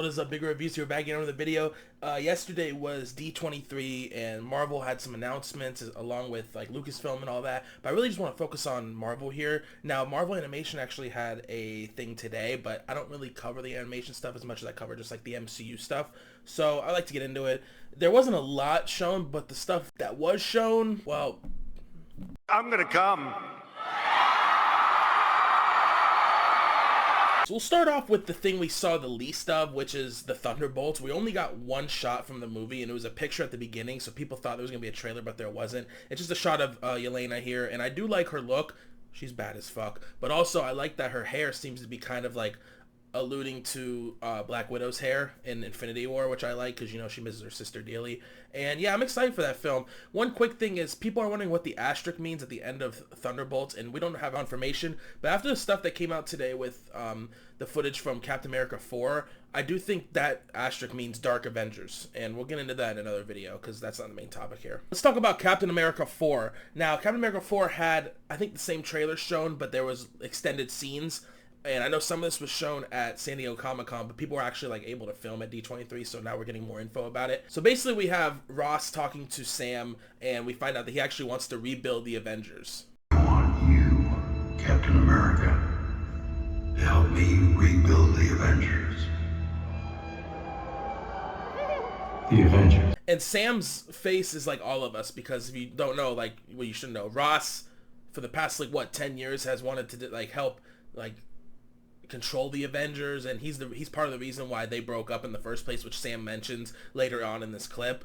What is up, big reviews here, back in the video. Yesterday was D23 and Marvel had some announcements along with like Lucasfilm and all that, but I really just want to focus on Marvel here. Now, Marvel Animation actually had a thing today, but I don't really cover the animation stuff as much as I cover just like the MCU stuff, so I like to get into it. There wasn't a lot shown, but the stuff that was shown, well, I'm gonna come. so we'll start off with the thing we saw the least of, which is the Thunderbolts. We only got one shot from the movie, and it was a picture at the beginning, so people thought there was going to be a trailer, but there wasn't. It's just a shot of Yelena here, and I do like her look. She's bad as fuck. But also, I like that her hair seems to be kind of like alluding to Black Widow's hair in Infinity War, which I like because, you know, she misses her sister dearly. And yeah, I'm excited for that film. One quick thing is people are wondering what the asterisk means at the end of Thunderbolts, and we don't have information. But after the stuff that came out today with the footage from Captain America 4, I do think that asterisk means Dark Avengers, and we'll get into that in another video because that's not the main topic here. Let's talk about Captain America 4. Now, Captain America 4 had, I think, the same trailer shown, but there was extended scenes. And I know some of this was shown at San Diego Comic-Con, but people were actually like able to film at D23, so now we're getting more info about it. So basically we have Ross talking to Sam, and we find out that he actually wants to rebuild the Avengers. I want you, Captain America, to help me rebuild the Avengers. The Avengers. And Sam's face is like all of us, because if you don't know, like, well, you should know, Ross, for the past, like, what, 10 years has wanted to, like, help, like, control the Avengers, and he's part of the reason why they broke up in the first place, which Sam mentions later on in this clip,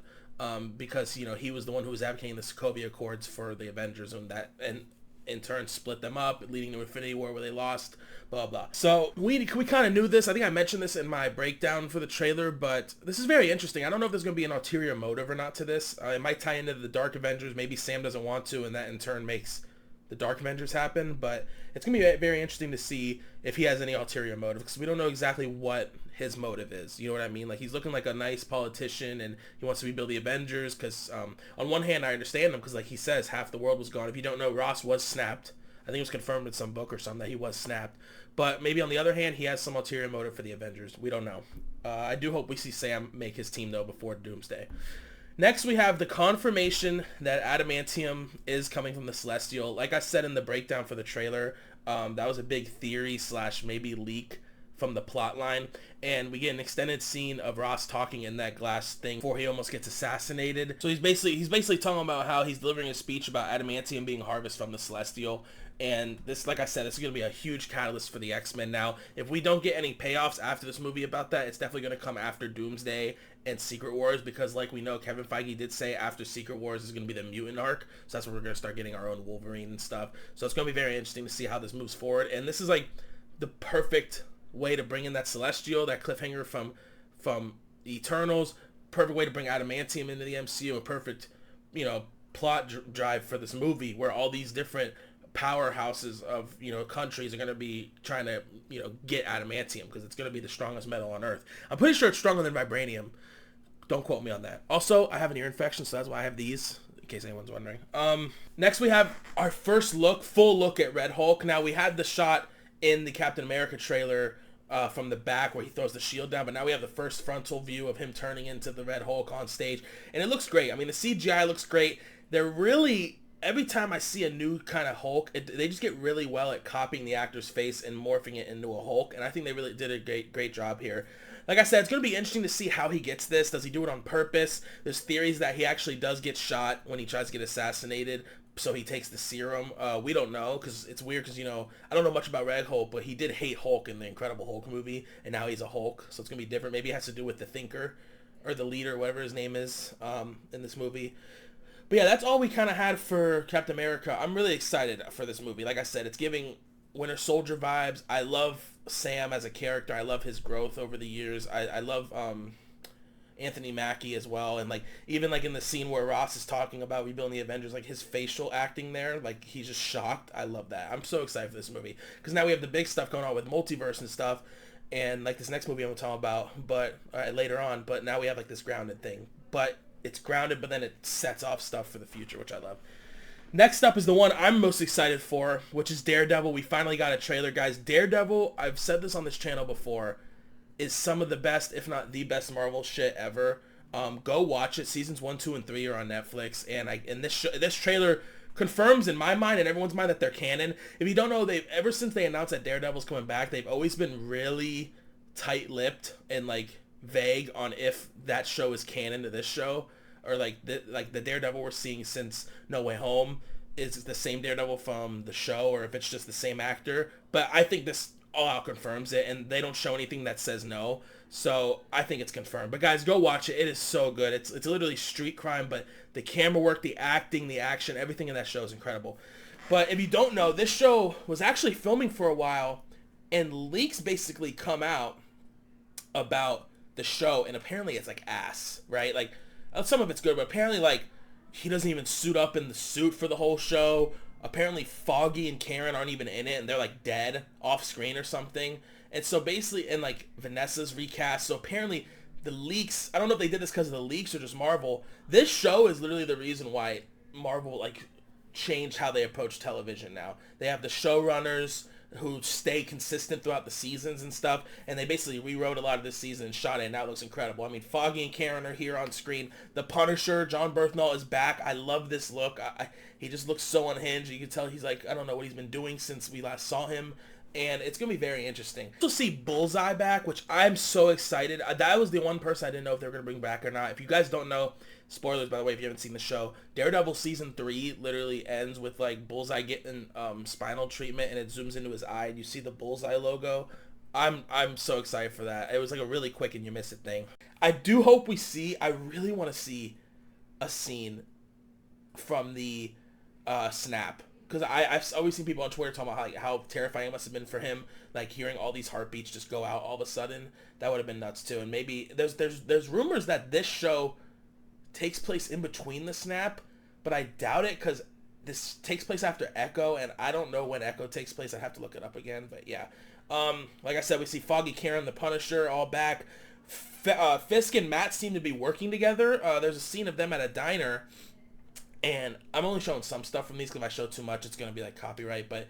because, you know, he was the one who was advocating the Sokovia Accords for the Avengers, and that, and in turn split them up, leading to Infinity War where they lost, blah blah. So we kind of knew this. I think I mentioned this in my breakdown for the trailer, but this is very interesting. I don't know if there's going to be an ulterior motive or not to this. It might tie into the Dark Avengers. Maybe Sam doesn't want to, and that in turn makes the Dark Avengers happen, but it's going to be very interesting to see if he has any ulterior motive, because we don't know exactly what his motive is. You know what I mean? Like, he's looking like a nice politician, and he wants to rebuild the Avengers, because on one hand, I understand him, because like he says, half the world was gone. If you don't know, Ross was snapped. I think it was confirmed in some book or something that he was snapped. But maybe on the other hand, he has some ulterior motive for the Avengers. We don't know. I do hope we see Sam make his team, though, before Doomsday. Next, we have the confirmation that adamantium is coming from the Celestial. Like I said in the breakdown for the trailer, that was a big theory / maybe leak from the plot line, and we get an extended scene of Ross talking in that glass thing before he almost gets assassinated. So he's basically talking about how he's delivering a speech about adamantium being harvested from the Celestial. And this, like I said, this is going to be a huge catalyst for the X-Men. Now, if we don't get any payoffs after this movie about that, it's definitely going to come after Doomsday and Secret Wars, because like we know, Kevin Feige did say after Secret Wars is going to be the mutant arc. So that's when we're going to start getting our own Wolverine and stuff. So it's going to be very interesting to see how this moves forward. And this is like the perfect way to bring in that Celestial, that cliffhanger from Eternals. Perfect way to bring adamantium into the MCU. A perfect, you know, plot drive for this movie, where all these different powerhouses of, you know, countries are going to be trying to, you know, get adamantium, because it's going to be the strongest metal on Earth. I'm pretty sure it's stronger than vibranium. Don't quote me on that. Also, I have an ear infection, so that's why I have these, in case anyone's wondering. Next we have our first full look at Red Hulk. Now, we had the shot in the Captain America trailer from the back where he throws the shield down, but now we have the first frontal view of him turning into the Red Hulk on stage, and it looks great. I mean, the CGI looks great. They're really, every time I see a new kind of Hulk, they just get really well at copying the actor's face and morphing it into a Hulk, and I think they really did a great job here. Like I said, it's going to be interesting to see how he gets this. Does he do it on purpose? There's theories that he actually does get shot when he tries to get assassinated, so he takes the serum. We don't know, because it's weird, because, you know, I don't know much about Red Hulk, but he did hate Hulk in the Incredible Hulk movie, and now he's a Hulk, so it's going to be different. Maybe it has to do with the Thinker, or the leader, whatever his name is, in this movie. But yeah, that's all we kind of had for Captain America. I'm really excited for this movie. Like I said, it's giving Winter Soldier vibes. I love Sam as a character. I love his growth over the years. I love Anthony Mackie as well. And like, even like in the scene where Ross is talking about rebuilding the Avengers, like his facial acting there, like he's just shocked. I love that. I'm so excited for this movie, because now we have the big stuff going on with multiverse and stuff. And like this next movie I'm going to talk about, but later on. But now we have like this grounded thing. But it's grounded, but then it sets off stuff for the future, which I love. Next up is the one I'm most excited for, which is Daredevil. We finally got a trailer, guys. Daredevil, I've said this on this channel before, is some of the best, if not the best Marvel shit ever. Go watch it. Seasons 1, 2, and 3 are on Netflix, and this trailer confirms in my mind and everyone's mind that they're canon. If you don't know, they've ever since they announced that Daredevil's coming back, they've always been really tight-lipped and like vague on if that show is canon to this show, or like the Daredevil we're seeing since No Way Home is the same Daredevil from the show, or if it's just the same actor. But I think this all out confirms it, and they don't show anything that says no. So I think it's confirmed. But guys, go watch it. It is so good. It's literally street crime, but the camera work, the acting, the action, everything in that show is incredible. But if you don't know, this show was actually filming for a while, and leaks basically come out about the show, and apparently it's like ass, right? Like, some of it's good, but apparently like he doesn't even suit up in the suit for the whole show. Apparently Foggy and Karen aren't even in it, and they're like dead off screen or something. And so basically, and like Vanessa's recast. So apparently the leaks, I don't know if they did this because of the leaks or just Marvel. This show is literally the reason why Marvel like changed how they approach television now. They have the showrunners who stay consistent throughout the seasons and stuff, and they basically rewrote a lot of this season and shot it, and now it looks incredible. I mean, Foggy and Karen are here on screen. The Punisher, John Bernthal, is back. I love this look. He just looks so unhinged. You can tell he's like, I don't know what he's been doing since we last saw him, and it's going to be very interesting. You'll see Bullseye back, which I'm so excited. That was the one person I didn't know if they were going to bring back or not. If you guys don't know, spoilers by the way if you haven't seen the show, Daredevil season 3 literally ends with like Bullseye getting spinal treatment, and it zooms into his eye and you see the Bullseye logo. I'm so excited for that. It was like a really quick and you miss it thing. I do hope I really want to see a scene from the snap, because I've always seen people on Twitter talking about how terrifying it must have been for him, like hearing all these heartbeats just go out all of a sudden. That would have been nuts too. And maybe there's rumors that this show takes place in between the snap, but I doubt it because this takes place after Echo, and I don't know when Echo takes place. I'd have to look it up again, but yeah. Like I said, we see Foggy, Karen, the Punisher all back. Fisk and Matt seem to be working together. There's a scene of them at a diner, and I'm only showing some stuff from these because if I show too much, it's going to be like copyright, but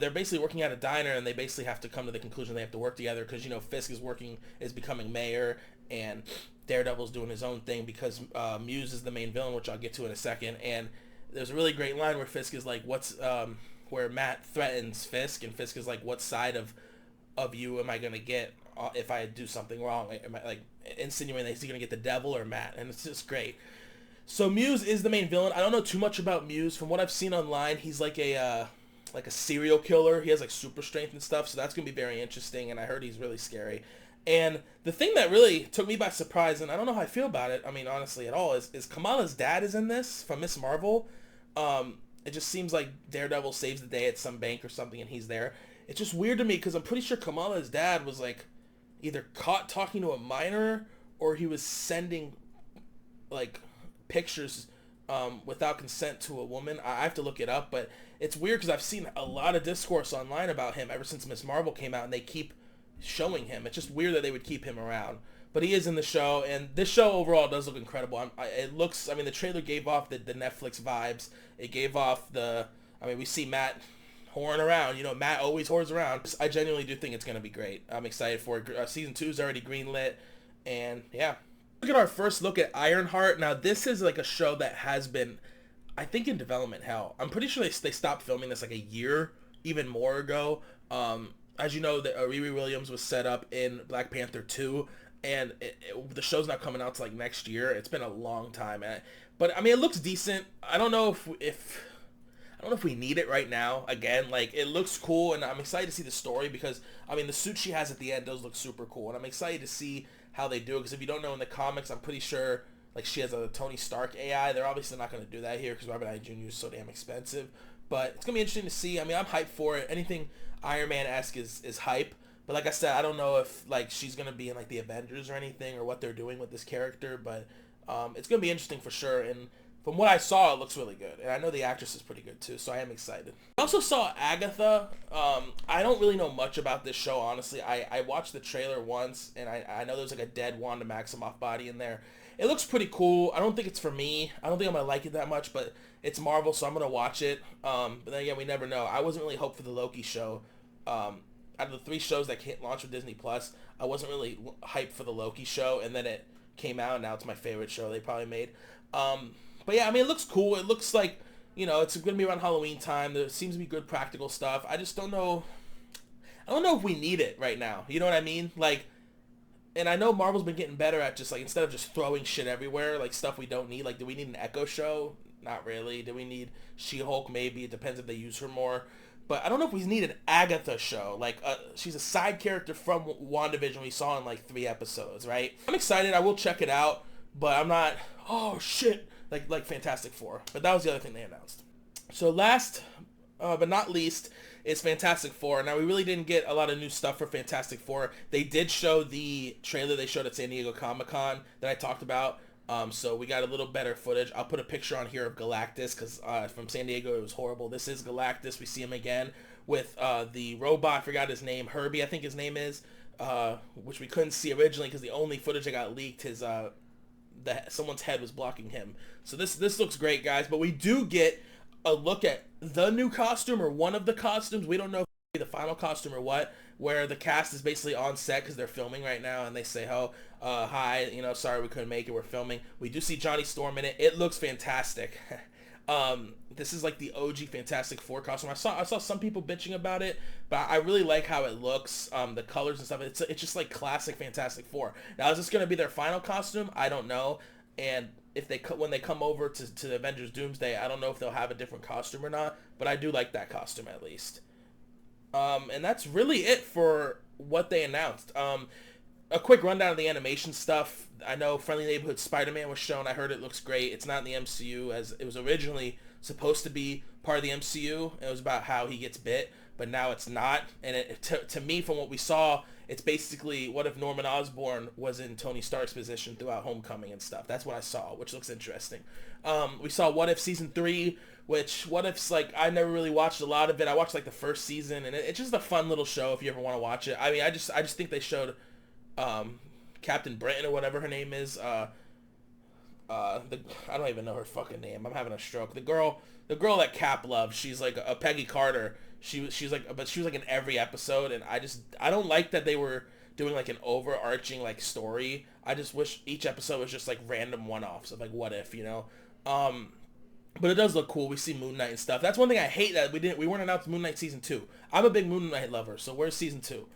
they're basically working at a diner, and they basically have to come to the conclusion they have to work together because, you know, Fisk is becoming mayor, and Daredevil's doing his own thing because Muse is the main villain, which I'll get to in a second. And there's a really great line where Fisk is like, where Matt threatens Fisk, and Fisk is like, what side of you am I going to get if I do something wrong? Am I like insinuating that he's going to get the devil or Matt? And it's just great. So Muse is the main villain. I don't know too much about Muse. From what I've seen online, he's like a serial killer. He has like super strength and stuff, so that's going to be very interesting, and I heard he's really scary. And the thing that really took me by surprise, and I don't know how I feel about it, I mean, honestly, at all, is Kamala's dad is in this, from Miss Marvel. It just seems like Daredevil saves the day at some bank or something, and he's there. It's just weird to me, because I'm pretty sure Kamala's dad was, like, either caught talking to a minor, or he was sending, like, pictures without consent to a woman. I have to look it up, but it's weird, because I've seen a lot of discourse online about him ever since Miss Marvel came out, and they keep showing him. It's just weird that they would keep him around, but he is in the show, and this show overall does look incredible. The trailer gave off the Netflix vibes. It gave off we see Matt whoring around. You know, Matt always whores around. I genuinely do think it's going to be great. I'm excited for it. Season 2 is already greenlit, and yeah. Look at our first look at Ironheart. Now, this is like a show that has been, I think, in development hell. I'm pretty sure they stopped filming this like a year, even more ago. As you know, Riri Williams was set up in Black Panther 2, and the show's not coming out till like next year. It's been a long time, but I mean, it looks decent. I don't know if we need it right now. Again, like, it looks cool, and I'm excited to see the story because, I mean, the suit she has at the end does look super cool, and I'm excited to see how they do it, because if you don't know, in the comics, I'm pretty sure like she has a Tony Stark AI. They're obviously not going to do that here because Robert Downey Jr. is so damn expensive, but it's going to be interesting to see. I mean, I'm hyped for it. Anything Iron Man-esque is hype, but like I said, I don't know if like she's going to be in like the Avengers or anything, or what they're doing with this character, but it's going to be interesting for sure. And from what I saw, it looks really good, and I know the actress is pretty good too, so I am excited. I also saw Agatha. I don't really know much about this show, honestly. I watched the trailer once, and I know there's like a dead Wanda Maximoff body in there. It looks pretty cool. I don't think it's for me. I don't think I'm going to like it that much, but it's Marvel, so I'm going to watch it. But then again, we never know. I wasn't really hoped for the Loki show. out of the 3 shows that can't launch with Disney Plus, I wasn't really hyped for the Loki show, and then it came out, and now it's my favorite show they probably made. But yeah, I mean, it looks cool. It looks like, you know, it's going to be around Halloween time. There seems to be good practical stuff. I just don't know. I don't know if we need it right now. You know what I mean? Like, and I know Marvel's been getting better at just, like, instead of just throwing shit everywhere, like, stuff we don't need. Like, do we need an Echo show? Not really. Do we need She-Hulk? Maybe. It depends if they use her more. But I don't know if we need an Agatha show. Like, she's a side character from WandaVision we saw in, like, 3 episodes, right? I'm excited. I will check it out. But I'm not, oh, shit, like Fantastic Four. But that was the other thing they announced. So last but not least is Fantastic Four. Now, we really didn't get a lot of new stuff for Fantastic Four. They did show the trailer they showed at San Diego Comic-Con that I talked about. So we got a little better footage. I'll put a picture on here of Galactus because from San Diego it was horrible. This is Galactus. We see him again with the robot. I forgot his name. Herbie, I think his name is, which we couldn't see originally because the only footage that got leaked, someone's head was blocking him. So this looks great, guys. But we do get a look at the new costume or one of the costumes. We don't know if it'll be the final costume or what, where the cast is basically on set because they're filming right now, and they say, oh, hi, you know, sorry we couldn't make it, we're filming. We do see Johnny Storm in it. It looks fantastic. This is like the OG Fantastic Four costume. I saw some people bitching about it, but I really like how it looks, the colors and stuff. It's just like classic Fantastic Four. Now, is this going to be their final costume? I don't know. And if when they come over to the Avengers Doomsday, I don't know if they'll have a different costume or not, but I do like that costume at least. And that's really it for what they announced. A quick rundown of the animation stuff. I know Friendly Neighborhood Spider-Man was shown. I heard it looks great. It's not in the MCU as it was originally supposed to be part of the MCU. It was about how he gets bit, but now it's not. And to me, from what we saw, it's basically what if Norman Osborn was in Tony Stark's position throughout Homecoming and stuff. That's what I saw, which looks interesting. We saw What If Season 3, which What If's like, I never really watched a lot of it. I watched like the first season, and it's just a fun little show if you ever want to watch it. I mean, I just think they showed Captain Britain or whatever her name is. I don't even know her fucking name. I'm having a stroke. The girl that Cap loves. She's like a Peggy Carter. She's like, but she was like in every episode, and I don't like that they were doing like an overarching like story. I just wish each episode was just like random one-offs of like what if, you know. But it does look cool. We see Moon Knight and stuff. That's one thing I hate that we weren't announced Moon Knight Season 2. I'm a big Moon Knight lover, so where's Season 2?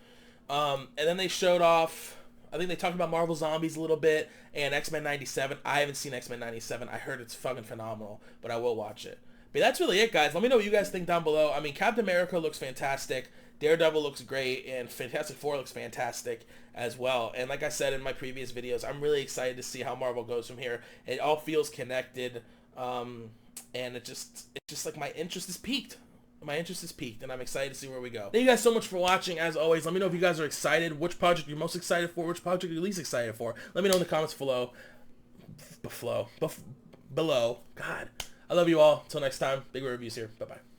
And then they showed off, I think they talked about Marvel Zombies a little bit and X-Men 97. I haven't seen X-Men 97. I heard it's fucking phenomenal, but I will watch it. But that's really it, guys. Let me know what you guys think down below. I mean, Captain America looks fantastic. Daredevil looks great, and Fantastic Four looks fantastic as well. And like I said in my previous videos, I'm really excited to see how Marvel goes from here. It all feels connected, and it's just like my interest is peaked. My interest is peaked, and I'm excited to see where we go. Thank you guys so much for watching. As always, let me know if you guys are excited, which project you're most excited for, which project you're least excited for. Let me know in the comments below. Below. God. I love you all. Until next time, Big Red Reviews here. Bye-bye.